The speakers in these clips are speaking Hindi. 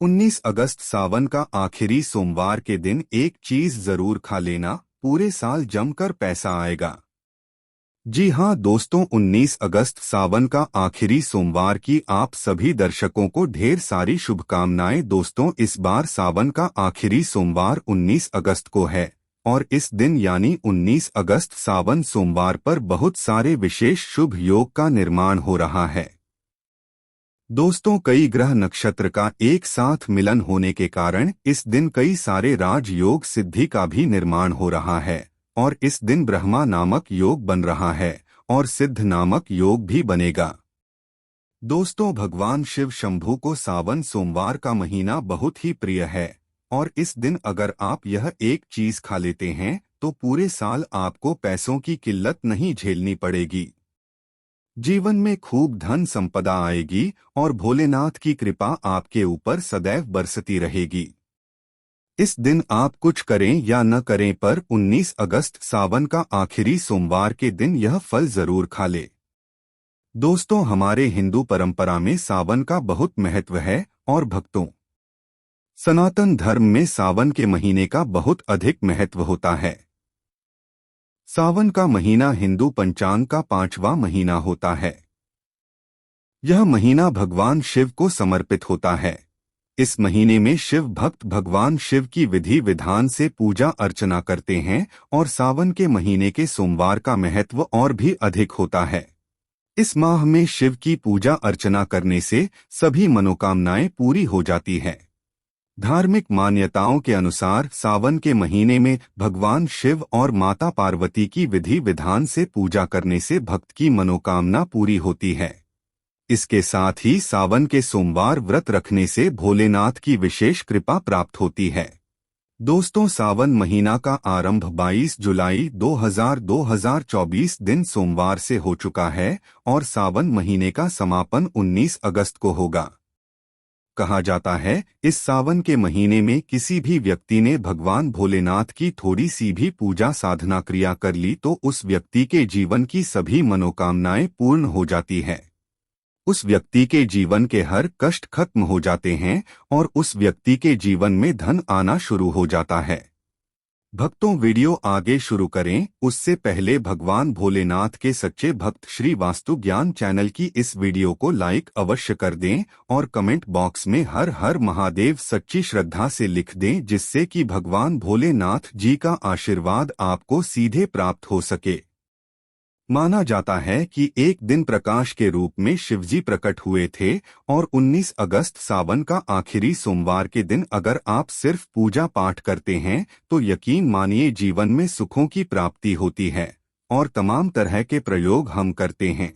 19 अगस्त सावन का आखिरी सोमवार के दिन एक चीज जरूर खा लेना, पूरे साल जमकर पैसा आएगा। जी हाँ दोस्तों, 19 अगस्त सावन का आखिरी सोमवार की आप सभी दर्शकों को ढेर सारी शुभकामनाएं। दोस्तों, इस बार सावन का आखिरी सोमवार 19 अगस्त को है और इस दिन यानी 19 अगस्त सावन सोमवार पर बहुत सारे विशेष शुभ योग का निर्माण हो रहा है। दोस्तों, कई ग्रह नक्षत्र का एक साथ मिलन होने के कारण इस दिन कई सारे राजयोग सिद्धि का भी निर्माण हो रहा है और इस दिन ब्रह्मा नामक योग बन रहा है और सिद्ध नामक योग भी बनेगा। दोस्तों, भगवान शिव शंभू को सावन सोमवार का महीना बहुत ही प्रिय है और इस दिन अगर आप यह एक चीज खा लेते हैं तो पूरे साल आपको पैसों की किल्लत नहीं झेलनी पड़ेगी। जीवन में खूब धन संपदा आएगी और भोलेनाथ की कृपा आपके ऊपर सदैव बरसती रहेगी। इस दिन आप कुछ करें या न करें पर 19 अगस्त सावन का आखिरी सोमवार के दिन यह फल जरूर खा ले। दोस्तों, हमारे हिंदू परंपरा में सावन का बहुत महत्व है और भक्तों सनातन धर्म में सावन के महीने का बहुत अधिक महत्व होता है। सावन का महीना हिंदू पंचांग का 5वां महीना होता है। यह महीना भगवान शिव को समर्पित होता है। इस महीने में शिव भक्त भगवान शिव की विधि विधान से पूजा अर्चना करते हैं और सावन के महीने के सोमवार का महत्व और भी अधिक होता है। इस माह में शिव की पूजा अर्चना करने से सभी मनोकामनाएं पूरी हो जाती है। धार्मिक मान्यताओं के अनुसार सावन के महीने में भगवान शिव और माता पार्वती की विधि विधान से पूजा करने से भक्त की मनोकामना पूरी होती है। इसके साथ ही सावन के सोमवार व्रत रखने से भोलेनाथ की विशेष कृपा प्राप्त होती है। दोस्तों, सावन महीना का आरंभ 22 जुलाई 2024 दिन सोमवार से हो चुका है और सावन महीने का समापन 19 अगस्त को होगा। कहा जाता है, इस सावन के महीने में किसी भी व्यक्ति ने भगवान भोलेनाथ की थोड़ी सी भी पूजा साधना क्रिया कर ली तो उस व्यक्ति के जीवन की सभी मनोकामनाएं पूर्ण हो जाती है। उस व्यक्ति के जीवन के हर कष्ट खत्म हो जाते हैं और उस व्यक्ति के जीवन में धन आना शुरू हो जाता है। भक्तों, वीडियो आगे शुरू करें उससे पहले भगवान भोलेनाथ के सच्चे भक्त श्री वास्तु ज्ञान चैनल की इस वीडियो को लाइक अवश्य कर दें और कमेंट बॉक्स में हर हर महादेव सच्ची श्रद्धा से लिख दें, जिससे कि भगवान भोलेनाथ जी का आशीर्वाद आपको सीधे प्राप्त हो सके। माना जाता है कि एक दिन प्रकाश के रूप में शिवजी प्रकट हुए थे और 19 अगस्त सावन का आखिरी सोमवार के दिन अगर आप सिर्फ पूजा पाठ करते हैं तो यकीन मानिए जीवन में सुखों की प्राप्ति होती है और तमाम तरह के प्रयोग हम करते हैं।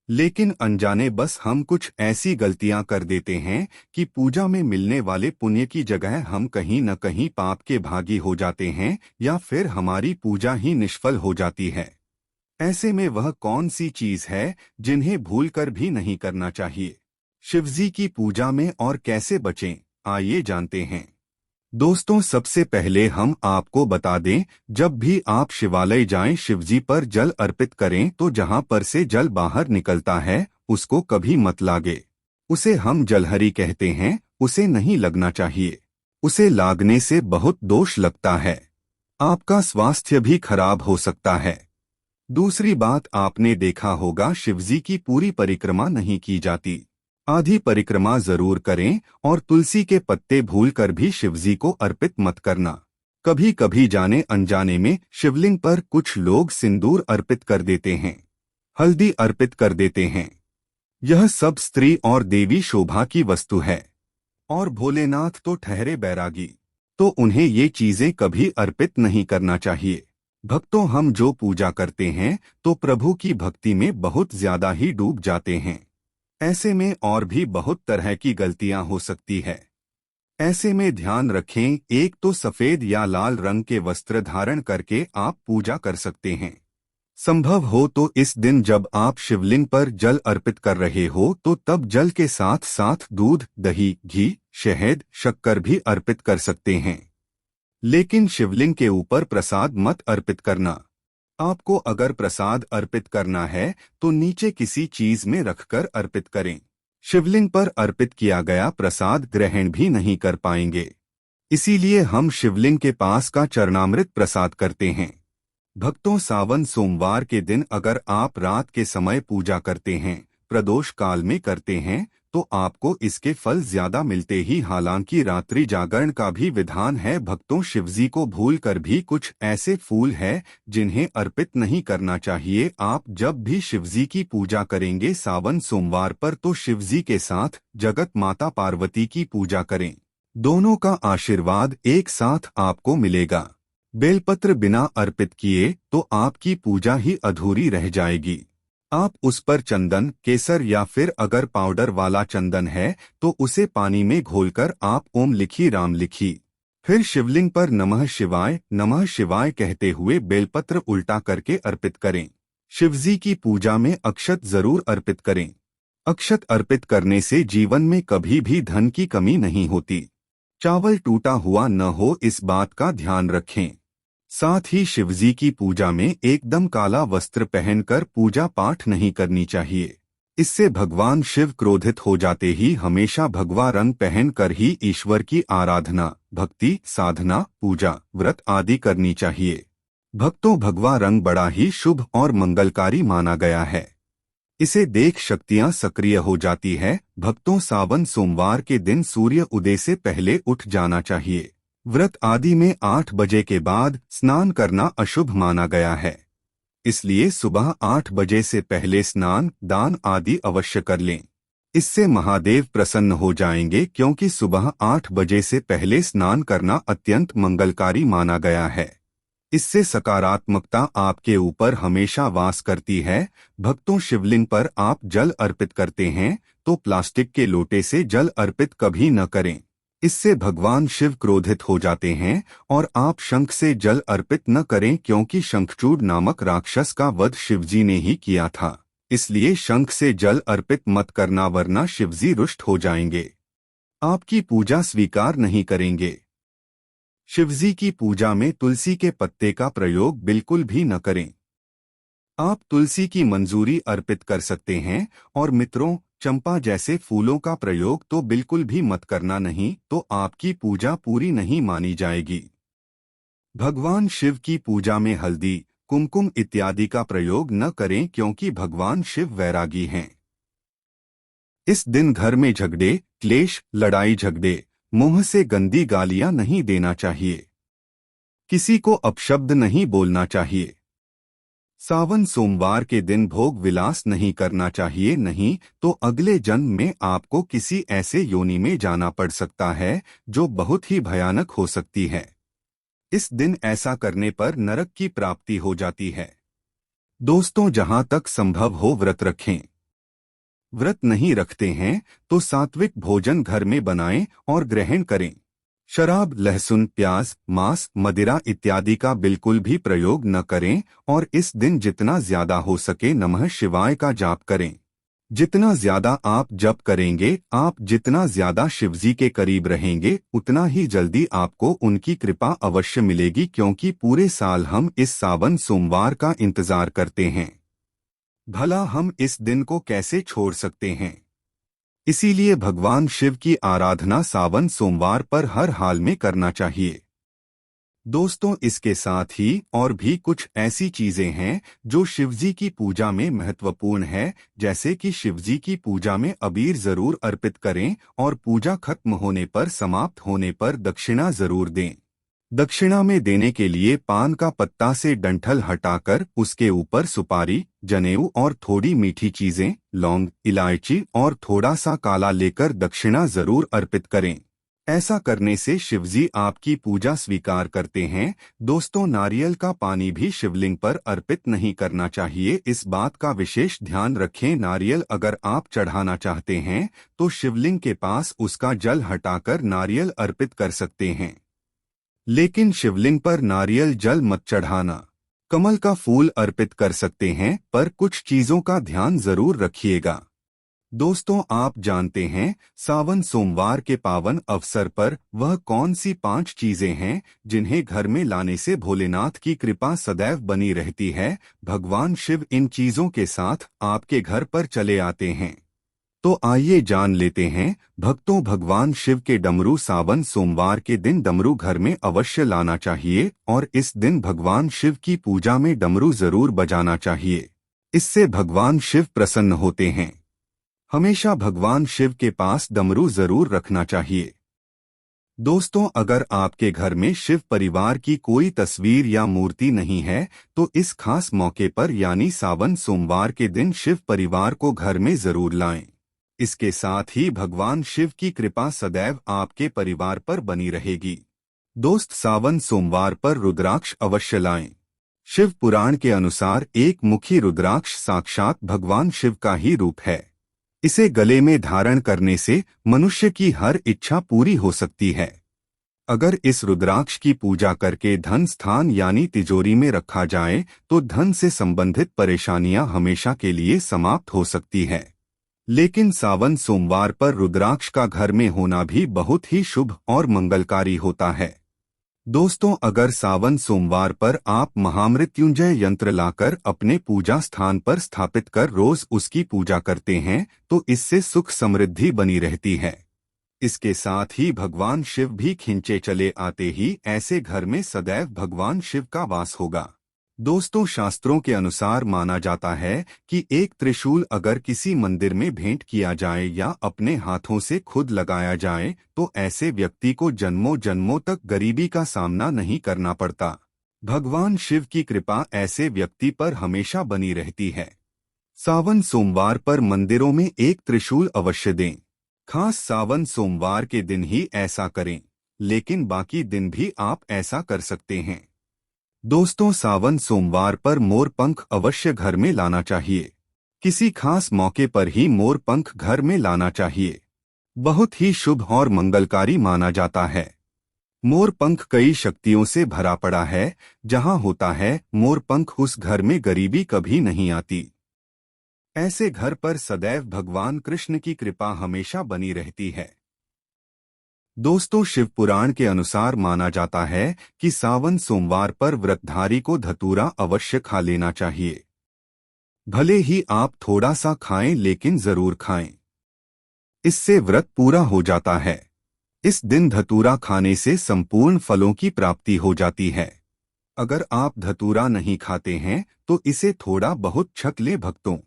लेकिन अनजाने बस हम कुछ ऐसी गलतियां कर देते हैं कि पूजा में मिलने वाले पुण्य की जगह हम कहीं न कहीं पाप के भागी हो जाते हैं या फिर हमारी पूजा ही निष्फल हो जाती है। ऐसे में वह कौन सी चीज है जिन्हें भूलकर भी नहीं करना चाहिए शिवजी की पूजा में और कैसे बचें, आइए जानते हैं। दोस्तों, सबसे पहले हम आपको बता दें, जब भी आप शिवालय जाएं शिवजी पर जल अर्पित करें तो जहां पर से जल बाहर निकलता है उसको कभी मत लागे। उसे हम जलहरी कहते हैं, उसे नहीं लगना चाहिए। उसे लागने से बहुत दोष लगता है, आपका स्वास्थ्य भी खराब हो सकता है। दूसरी बात, आपने देखा होगा शिवजी की पूरी परिक्रमा नहीं की जाती, आधी परिक्रमा जरूर करें और तुलसी के पत्ते भूलकर भी शिवजी को अर्पित मत करना। कभी कभी जाने अनजाने में शिवलिंग पर कुछ लोग सिंदूर अर्पित कर देते हैं, हल्दी अर्पित कर देते हैं। यह सब स्त्री और देवी शोभा की वस्तु है और भोलेनाथ तो ठहरे बैरागी, तो उन्हें ये चीजें कभी अर्पित नहीं करना चाहिए। भक्तों, हम जो पूजा करते हैं तो प्रभु की भक्ति में बहुत ज्यादा ही डूब जाते हैं। ऐसे में और भी बहुत तरह की गलतियां हो सकती है। ऐसे में ध्यान रखें, एक तो सफेद या लाल रंग के वस्त्र धारण करके आप पूजा कर सकते हैं। संभव हो तो इस दिन जब आप शिवलिंग पर जल अर्पित कर रहे हो तो तब जल के साथ साथ दूध, दही, घी, शहद, शक्कर भी अर्पित कर सकते हैं। लेकिन शिवलिंग के ऊपर प्रसाद मत अर्पित करना। आपको अगर प्रसाद अर्पित करना है तो नीचे किसी चीज में रखकर अर्पित करें। शिवलिंग पर अर्पित किया गया प्रसाद ग्रहण भी नहीं कर पाएंगे। इसीलिए हम शिवलिंग के पास का चरणामृत प्रसाद करते हैं। भक्तों, सावन सोमवार के दिन अगर आप रात के समय पूजा करते हैं, प्रदोष काल में करते हैं, तो आपको इसके फल ज्यादा मिलते ही। हालांकि रात्रि जागरण का भी विधान है। भक्तों, शिवजी को भूल कर भी कुछ ऐसे फूल हैं जिन्हें अर्पित नहीं करना चाहिए। आप जब भी शिवजी की पूजा करेंगे सावन सोमवार पर, तो शिवजी के साथ जगत माता पार्वती की पूजा करें। दोनों का आशीर्वाद एक साथ आपको मिलेगा। बेलपत्र बिना अर्पित किए तो आपकी पूजा ही अधूरी रह जाएगी। आप उस पर चंदन, केसर या फिर अगर पाउडर वाला चंदन है तो उसे पानी में घोलकर आप ओम लिखी राम लिखी, फिर शिवलिंग पर नमः शिवाय कहते हुए बेलपत्र उल्टा करके अर्पित करें। शिवजी की पूजा में अक्षत जरूर अर्पित करें। अक्षत अर्पित करने से जीवन में कभी भी धन की कमी नहीं होती। चावल टूटा हुआ न हो, इस बात का ध्यान रखें। साथ ही शिवजी की पूजा में एकदम काला वस्त्र पहनकर पूजा पाठ नहीं करनी चाहिए। इससे भगवान शिव क्रोधित हो जाते ही हमेशा भगवा रंग पहनकर ही ईश्वर की आराधना, भक्ति, साधना, पूजा, व्रत आदि करनी चाहिए। भक्तों, भगवा रंग बड़ा ही शुभ और मंगलकारी माना गया है। इसे देख शक्तियां सक्रिय हो जाती है। भक्तों, सावन सोमवार के दिन सूर्य उदय से पहले उठ जाना चाहिए। व्रत आदि में 8 बजे के बाद स्नान करना अशुभ माना गया है। इसलिए सुबह 8 बजे से पहले स्नान, दान आदि अवश्य कर लें। इससे महादेव प्रसन्न हो जाएंगे, क्योंकि सुबह 8 बजे से पहले स्नान करना अत्यंत मंगलकारी माना गया है। इससे सकारात्मकता आपके ऊपर हमेशा वास करती है। भक्तों, शिवलिंग पर आप जल अर्पित करते हैं तो प्लास्टिक के लोटे से जल अर्पित कभी न करें। इससे भगवान शिव क्रोधित हो जाते हैं। और आप शंख से जल अर्पित न करें, क्योंकि शंखचूड नामक राक्षस का वध शिवजी ने ही किया था। इसलिए शंख से जल अर्पित मत करना, वरना शिवजी रुष्ट हो जाएंगे, आपकी पूजा स्वीकार नहीं करेंगे। शिवजी की पूजा में तुलसी के पत्ते का प्रयोग बिल्कुल भी न करें। आप तुलसी की मंजूरी अर्पित कर सकते हैं, और मित्रों, चंपा जैसे फूलों का प्रयोग तो बिल्कुल भी मत करना, नहीं तो आपकी पूजा पूरी नहीं मानी जाएगी। भगवान शिव की पूजा में हल्दी, कुमकुम इत्यादि का प्रयोग न करें, क्योंकि भगवान शिव वैरागी हैं। इस दिन घर में झगड़े, क्लेश, लड़ाई झगड़े, मुंह से गंदी गालियां नहीं देना चाहिए। किसी को अपशब्द नहीं बोलना चाहिए। सावन सोमवार के दिन भोग विलास नहीं करना चाहिए, नहीं तो अगले जन्म में आपको किसी ऐसे योनि में जाना पड़ सकता है जो बहुत ही भयानक हो सकती है। इस दिन ऐसा करने पर नरक की प्राप्ति हो जाती है। दोस्तों, जहां तक संभव हो व्रत रखें। व्रत नहीं रखते हैं तो सात्विक भोजन घर में बनाएं और ग्रहण करें। शराब, लहसुन, प्याज, मांस, मदिरा इत्यादि का बिल्कुल भी प्रयोग न करें। और इस दिन जितना ज्यादा हो सके नमः शिवाय का जाप करें। जितना ज्यादा आप जप करेंगे, आप जितना ज्यादा शिवजी के करीब रहेंगे, उतना ही जल्दी आपको उनकी कृपा अवश्य मिलेगी, क्योंकि पूरे साल हम इस सावन सोमवार का इंतजार करते हैं। भला हम इस दिन को कैसे छोड़ सकते हैं? इसीलिए भगवान शिव की आराधना सावन सोमवार पर हर हाल में करना चाहिए। दोस्तों, इसके साथ ही और भी कुछ ऐसी चीजें हैं जो शिवजी की पूजा में महत्वपूर्ण है, जैसे कि शिवजी की पूजा में अबीर जरूर अर्पित करें और पूजा खत्म होने पर, समाप्त होने पर दक्षिणा जरूर दें। दक्षिणा में देने के लिए पान का पत्ता से डंठल हटाकर उसके ऊपर सुपारी, जनेऊ और थोड़ी मीठी चीजें, लौंग, इलायची और थोड़ा सा काला लेकर दक्षिणा जरूर अर्पित करें। ऐसा करने से शिवजी आपकी पूजा स्वीकार करते हैं। दोस्तों, नारियल का पानी भी शिवलिंग पर अर्पित नहीं करना चाहिए। इस बात का विशेष ध्यान रखें। नारियल अगर आप चढ़ाना चाहते हैं तो शिवलिंग के पास उसका जल हटाकर नारियल अर्पित कर सकते हैं, लेकिन शिवलिंग पर नारियल जल मत चढ़ाना। कमल का फूल अर्पित कर सकते हैं, पर कुछ चीजों का ध्यान जरूर रखिएगा। दोस्तों, आप जानते हैं सावन सोमवार के पावन अवसर पर वह कौन सी 5 चीजें हैं जिन्हें घर में लाने से भोलेनाथ की कृपा सदैव बनी रहती है? भगवान शिव इन चीजों के साथ आपके घर पर चले आते हैं। तो आइए जान लेते हैं भक्तों, भगवान शिव के डमरू सावन सोमवार के दिन डमरू घर में अवश्य लाना चाहिए और इस दिन भगवान शिव की पूजा में डमरू जरूर बजाना चाहिए। इससे भगवान शिव प्रसन्न होते हैं। हमेशा भगवान शिव के पास डमरू जरूर रखना चाहिए। दोस्तों, अगर आपके घर में शिव परिवार की कोई तस्वीर या मूर्ति नहीं है तो इस खास मौके पर यानी सावन सोमवार के दिन शिव परिवार को घर में जरूर लाएं। इसके साथ ही भगवान शिव की कृपा सदैव आपके परिवार पर बनी रहेगी। दोस्त, सावन सोमवार पर रुद्राक्ष अवश्य लाएं। शिव पुराण के अनुसार एक मुखी रुद्राक्ष साक्षात भगवान शिव का ही रूप है। इसे गले में धारण करने से मनुष्य की हर इच्छा पूरी हो सकती है। अगर इस रुद्राक्ष की पूजा करके धन स्थान यानी तिजोरी में रखा जाए तो धन से संबंधित परेशानियां हमेशा के लिए समाप्त हो सकती है। लेकिन सावन सोमवार पर रुद्राक्ष का घर में होना भी बहुत ही शुभ और मंगलकारी होता है। दोस्तों, अगर सावन सोमवार पर आप महामृत्युंजय यंत्र लाकर अपने पूजा स्थान पर स्थापित कर रोज उसकी पूजा करते हैं तो इससे सुख समृद्धि बनी रहती है। इसके साथ ही भगवान शिव भी खिंचे चले आते ही ऐसे घर में सदैव भगवान शिव का वास होगा। दोस्तों, शास्त्रों के अनुसार माना जाता है कि एक त्रिशूल अगर किसी मंदिर में भेंट किया जाए या अपने हाथों से खुद लगाया जाए तो ऐसे व्यक्ति को जन्मों जन्मों तक गरीबी का सामना नहीं करना पड़ता। भगवान शिव की कृपा ऐसे व्यक्ति पर हमेशा बनी रहती है। सावन सोमवार पर मंदिरों में एक त्रिशूल अवश्य दें। खास सावन सोमवार के दिन ही ऐसा करें, लेकिन बाकी दिन भी आप ऐसा कर सकते हैं। दोस्तों, सावन सोमवार पर मोर पंख अवश्य घर में लाना चाहिए। किसी खास मौके पर ही मोर पंख घर में लाना चाहिए। बहुत ही शुभ और मंगलकारी माना जाता है। मोर पंख कई शक्तियों से भरा पड़ा है। जहां होता है मोर पंख उस घर में गरीबी कभी नहीं आती। ऐसे घर पर सदैव भगवान कृष्ण की कृपा हमेशा बनी रहती है। दोस्तों, शिव पुराण के अनुसार माना जाता है कि सावन सोमवार पर व्रतधारी को धतूरा अवश्य खा लेना चाहिए। भले ही आप थोड़ा सा खाएं लेकिन जरूर खाएं। इससे व्रत पूरा हो जाता है। इस दिन धतूरा खाने से संपूर्ण फलों की प्राप्ति हो जाती है। अगर आप धतूरा नहीं खाते हैं तो इसे थोड़ा बहुत छक ले भक्तों।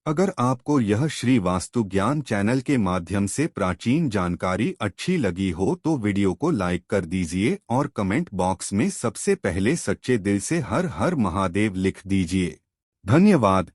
अगर आपको यह श्री वास्तु ज्ञान चैनल के माध्यम से प्राचीन जानकारी अच्छी लगी हो तो वीडियो को लाइक कर दीजिए और कमेंट बॉक्स में सबसे पहले सच्चे दिल से हर हर महादेव लिख दीजिए। धन्यवाद।